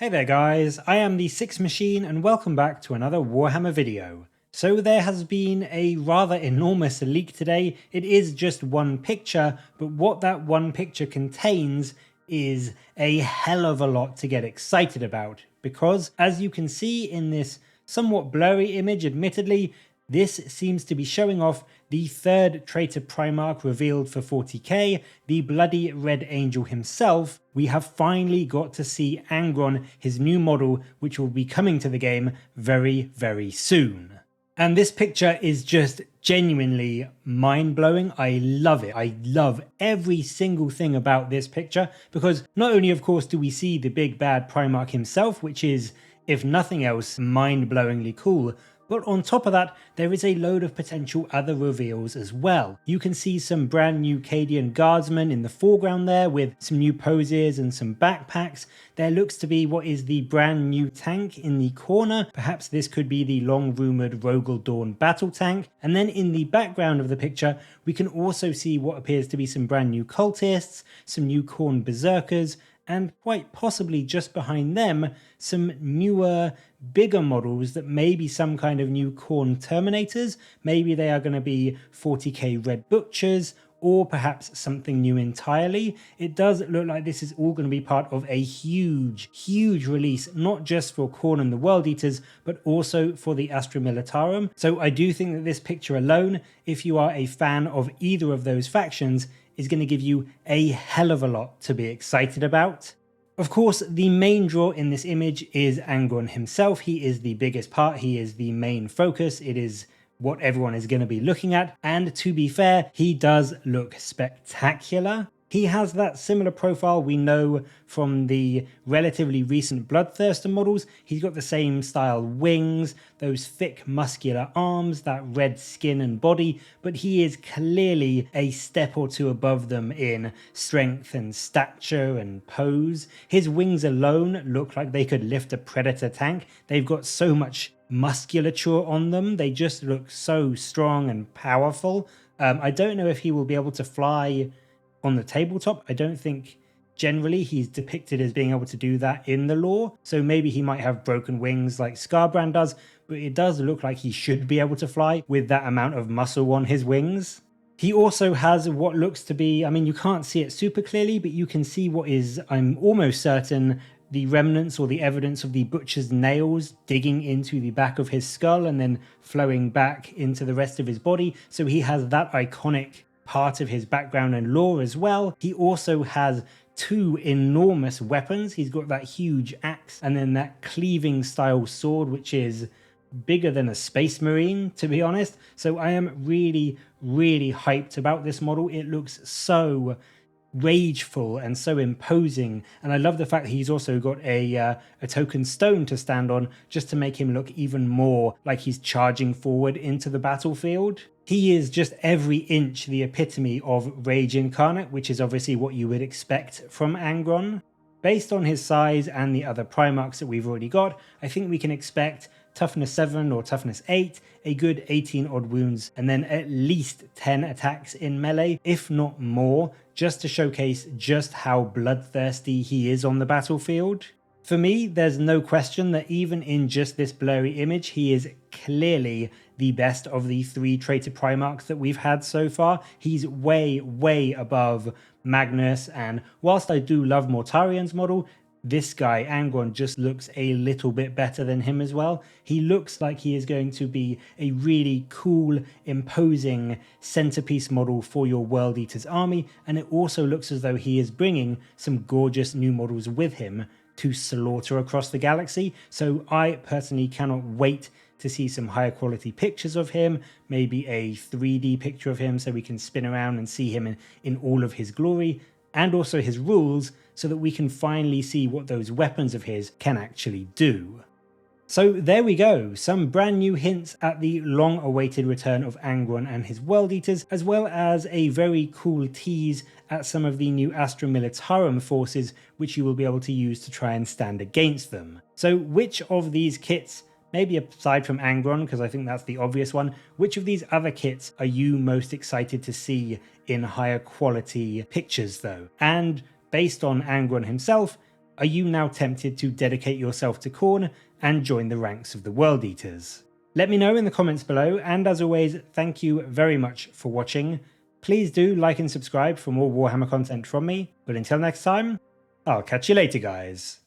Hey there guys, I am the Six Machine and welcome back to another Warhammer video. So there has been a rather enormous leak today. It is just one picture, but what that one picture contains is a hell of a lot to get excited about. Because as you can see in this somewhat blurry image, admittedly, this seems to be showing off the third traitor Primarch revealed for 40k, the bloody Red Angel himself. We have finally got to see Angron, his new model, which will be coming to the game very, very soon. And this picture is just genuinely mind-blowing. I love it. I love every single thing about this picture because not only, of course, do we see the big bad Primarch himself, which is, if nothing else, mind-blowingly cool, but on top of that, there is a load of potential other reveals as well. You can see some brand new Cadian guardsmen in the foreground there with some new poses and some backpacks. There looks to be what is the brand new tank in the corner. Perhaps this could be the long rumoured Rogel Dawn battle tank. And then in the background of the picture, we can also see what appears to be some brand new cultists, some new Khorne berserkers, and quite possibly just behind them, some newer, bigger models that may be some kind of new Khorne Terminators. Maybe they are going to be 40k Red Butchers, or perhaps something new entirely. It does look like this is all going to be part of a huge, huge release, not just for Khorne and the World Eaters, but also for the Astra Militarum. So I do think that this picture alone, if you are a fan of either of those factions, is going to give you a hell of a lot to be excited about. Of course, the main draw in this image is Angron himself. He is the biggest part, he is the main focus, it is what everyone is going to be looking at, and to be fair, he does look spectacular. He has that similar profile we know from the relatively recent Bloodthirster models. He's got the same style wings, those thick muscular arms, that red skin and body, but he is clearly a step or two above them in strength and stature and pose. His wings alone look like they could lift a Predator tank. They've got so much musculature on them. They just look so strong and powerful. I don't know if he will be able to fly on the tabletop. I don't think generally he's depicted as being able to do that in the lore, so maybe he might have broken wings like Scarbrand does, but it does look like he should be able to fly with that amount of muscle on his wings. He also has what looks to be, I mean, you can't see it super clearly, but you can see what is, I'm almost certain, the remnants or the evidence of the butcher's nails digging into the back of his skull and then flowing back into the rest of his body. So he has that iconic part of his background and lore as well. He also has two enormous weapons. He's got that huge axe and then that cleaving style sword, which is bigger than a space marine, to be honest. So I am really, really hyped about this model. It looks so rageful and so imposing, and I love the fact that he's also got a token stone to stand on just to make him look even more like he's charging forward into the battlefield. He is just every inch the epitome of Rage Incarnate, which is obviously what you would expect from Angron. Based on his size and the other Primarchs that we've already got, I think we can expect toughness 7 or toughness 8, a good 18 odd wounds, and then at least 10 attacks in melee, if not more, just to showcase just how bloodthirsty he is on the battlefield. For me, there's no question that even in just this blurry image, he is clearly the best of the three traitor Primarchs that we've had so far. He's way, way above Magnus, and whilst I do love Mortarian's model, this guy, Angron, just looks a little bit better than him as well. He looks like he is going to be a really cool, imposing centerpiece model for your World Eaters army, and it also looks as though he is bringing some gorgeous new models with him to slaughter across the galaxy. So I personally cannot wait to see some higher quality pictures of him, maybe a 3D picture of him so we can spin around and see him in all of his glory, and also his rules, so that we can finally see what those weapons of his can actually do. So there we go, some brand new hints at the long-awaited return of Angron and his World Eaters, as well as a very cool tease at some of the new Astra Militarum forces which you will be able to use to try and stand against them. So which of these kits, maybe aside from Angron, because I think that's the obvious one, which of these other kits are you most excited to see in higher quality pictures though? And based on Angron himself, Are you now tempted to dedicate yourself to Khorne and join the ranks of the World Eaters? Let me know in the comments below, and as always, thank you very much for watching. Please do like and subscribe for more Warhammer content from me, but until next time, I'll catch you later guys.